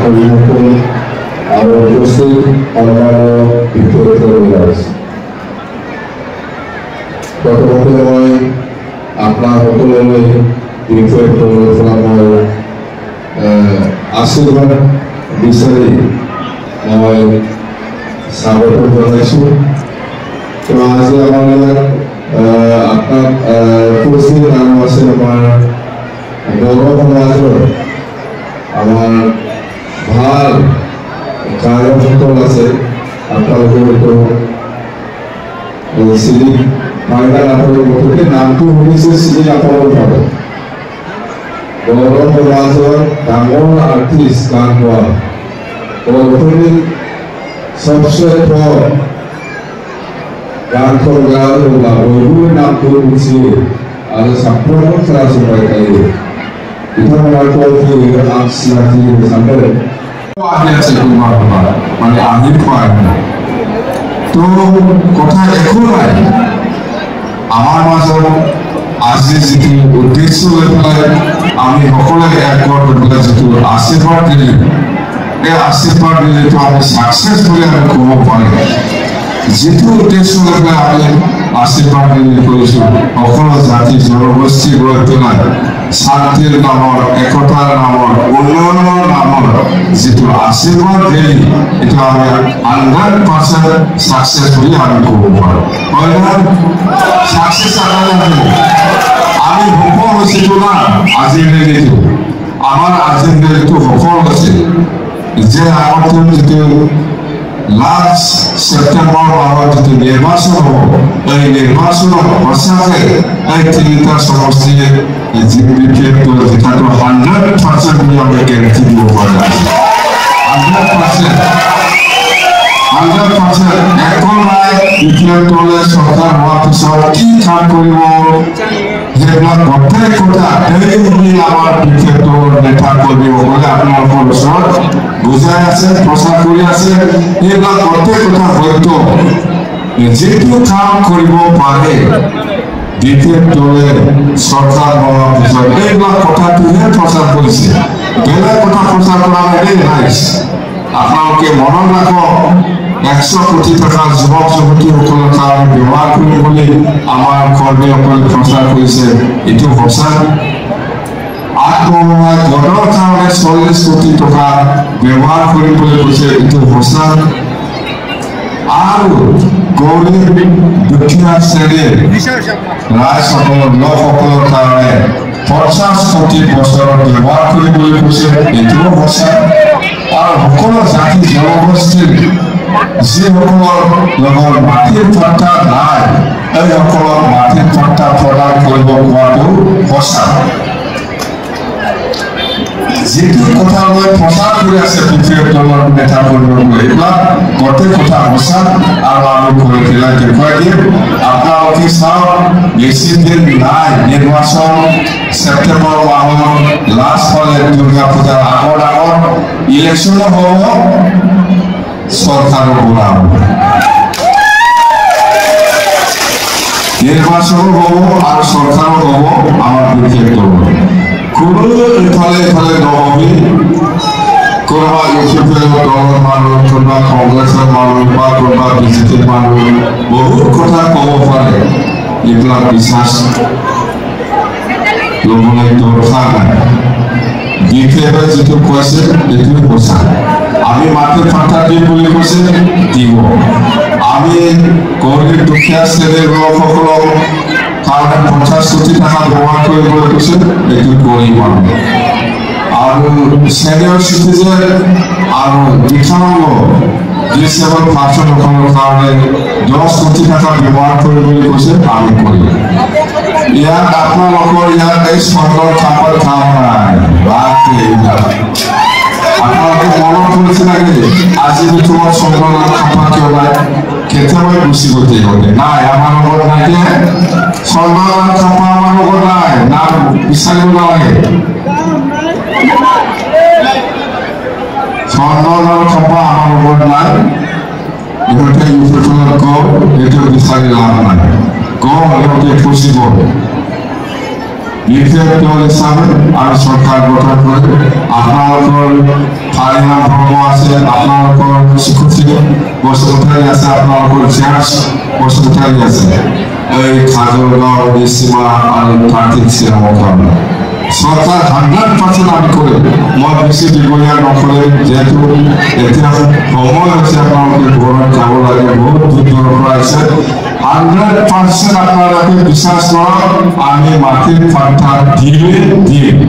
অভিভাৱক আৰু উপস্থিত সন্মানীয় বিদ্যাৰ্থীবিলাক প্ৰথমতে মই আপোনাৰ সকলোলৈ বিশেষ পৰা মই আশীৰ্বাদ বিচাৰি মই স্বাগত জনাইছোঁ। তো আজি আমাৰ ইয়াত আপনার উপস্থিত নাম আছে আমার বড় সমাজের আমার ভাল কার্যকর্তা আছে আপনার শ্রী ফাইনাল আপনার মধ্যে নামটি শুনিছে শ্রী আপনার পাবে বড় সমাজের ডাঙর আর্টিস্ট গান গোৱা বড়োখিনিত সবচেয়ে বড় গান গান বইগুলোর নাম করে বুঝি আর সম্পূর্ণ খেলা সময় খাই এটা আমার পক্ষে আসি সামনে আছে তোমার মানে আমি পাই না তো কথা এখন নাই আমার মাঝে আজি যেটি উদ্দেশ্য লৈ পেলাই আমি সকলে একগোট হৈ পেলাই যেটো আশীর্বাদ দিলে এই আশীর্বাদ দিলে তো আমি সাকসেস বুলি আমি ক'ব পাৰি যেটো উদ্দেশ্য লৈ পেলাই আমি আশীৰ্বাদ দিলে কৰিছোঁ সকলো জাতি জনগোষ্ঠী গৈ পেলাই শান্তিৰ নামৰ একতাৰ নামৰ উন্নয়নৰ নামৰ যেটো আশীৰ্বাদ দিলে এটা আমি 100% সাকসেস বুলি আমি ক'ব পাৰোঁ হয় না সাকসেস আমি সফল হৈছিলোঁ না আজিৰ দিনটো আমাৰ আজিৰ দিনটো সফল হৈছে যে আগতে যেটো লাস্ট সেপ্টেম্বর মাহত যেটো নির্বাচন হব এই নির্বাচন সঁচাকে এই তিনিটা সমষ্টিয়ে বিজেপিৰ যেটাটো 100% বুলি আমি গ্যাৰেণ্টি দিব পাৰোঁ 100% এখন নাই বিজেপিৰ দলে চৰকাৰ হোৱাৰ পিছত কি কাম কৰিব সেইবিলাক গোটেই কথা এই আমাৰ বিজেপিৰ দলৰ নেতা কৰ্মীসকলে আপোনালোকৰ ওচৰত বুঝাই আছে প্ৰচাৰ কৰি আছে এইবিলাক গোটেই কথা হয়তো যেটো কাম কৰিব পাৰে বিজেপি দলে চৰকাৰ হোৱাৰ পিছত এইবিলাক কথাটোহে প্ৰচাৰ কৰিছে বেলেগ কথা প্ৰচাৰ কৰা নাই আপোনালোকে মনত ৰাখক 100 কোটি টাকা যুৱক যুৱতীসকলৰ কাৰণে ব্যৱহাৰ কৰিবলৈ আমাৰ কৰ্মীসকলে প্ৰচাৰ কৰিছে এইটো সঁচা আত্মসহায়ক গোটৰ কাৰণে 40 কোটি টকা ব্যৱহাৰ কৰিবলৈ কৈছে এইটো সঁচা আৰু গৰীব দুখীয়া শ্ৰেণীৰ ৰাইজসকলৰ লোকসকলৰ কাৰণে 50 কোটি বছৰত ব্যৱহাৰ কৰিবলৈ কৈছে এইটো সঁচা আৰু সকলো জাতি জনগোষ্ঠীৰ যিসকলৰ লগত মাটিৰ পট্টা নাই এই সকলক মাটিৰ পট্টা প্ৰদান কৰিব কোৱাটো সঁচা যেটো কথা লৈ প্ৰচাৰ কৰি আছে বিজেপি দলৰ নেতা কৰ্মীসকলে এইবিলাক গোটেই কথা সঁচা আৰু আমি কৈ পেলাই দেখুৱাই দিম আপোনালোকে চাওক বেছি দিন নাই নিৰ্বাচন সেপ্টেম্বৰ মাহৰ লাষ্ট ফালে দুৰ্গা পূজাৰ আগত ইলেকশ্যন হ'ব চৰকাৰৰ পৰা নিৰ্বাচন হ'ব আৰু চৰকাৰো হ'ব আমাৰ বিজেপি দলৰ কোনো ইফালে নহবি কোনোবা ইউপিপিএল দলৰ মানুহ কোনোবা কংগ্ৰেছৰ মানুহ বা কোনোবা বিজেপিৰ মানুহ বহুত কথা ক'ব পাৰে এইবিলাক বিশ্বাস ল'বলৈ দৰকাৰ নাই বিজেপিয়ে যিটো কৈছে এইটো সঁচা আমি মাটিৰ পট্টা দিম বুলি কৈছে দিব আমি গৰীব দুখীয়া শ্ৰেণীৰ লোকসকলক কাৰণে 50 কোটি টাকা ব্যৱহাৰ কৰিবলৈ কৈছে এইটো কৰিম আৰু সিনিয়ৰ সিটিজেন আৰু দিখাংগ ডিসেবল পাৰ্চনসকলৰ কাৰণে 10 কোটি টাকা ব্যৱহাৰ কৰিবলৈ কৈছে আমি কৰিম ইয়াত আপোনালোকৰ ইয়াত এই চৰকাৰ কামৰ কাম নাই আপোনালোকে মনত কৰিছে নেকি আজি তোমাৰ চৰকাৰৰ কাম কিয় নাই কেতিয়াবা গুচি গৈছে নাই আমাৰ লগত নাই চৰকাৰৰ কাম আমাৰ লগত নাই নাম বিচাৰিব নালাগে চৰকাৰৰ কাম আমাৰ লগত নাই ইহঁতে ইউপিপিএলৰ কওঁ এইটো বিচাৰি লাভ নাই কওঁ ইহঁতে ফচিব বিশেষজ্ঞ হিচাপে আমি চৰকাৰ গঠন কৰি আপোনালোকৰ ফাৰিয়া ধৰ্ম আছে, আপোনালোকৰ স্বীকৃতি বসুমতাৰী আছে, আপোনালোকৰ জ্ঞান বসুমতাৰী আছে। এই খাজৰগাঁও সীমা আৰু কাৰ্তিক শ্ৰীৰামৰ কাৰণে চৰকাৰ 100% আমি কৰিম। মই বেছি দীঘলীয়া নকৰিম, যিহেতু এতিয়া সময় হৈছে আপোনালোকে ঘৰত যাব লাগে, বহুত দূৰ দূৰৰ পৰা আহিছে। 100% আপোনালোকে বিশ্বাস কৰক, আমি মাটিৰ পাত্তা দিম।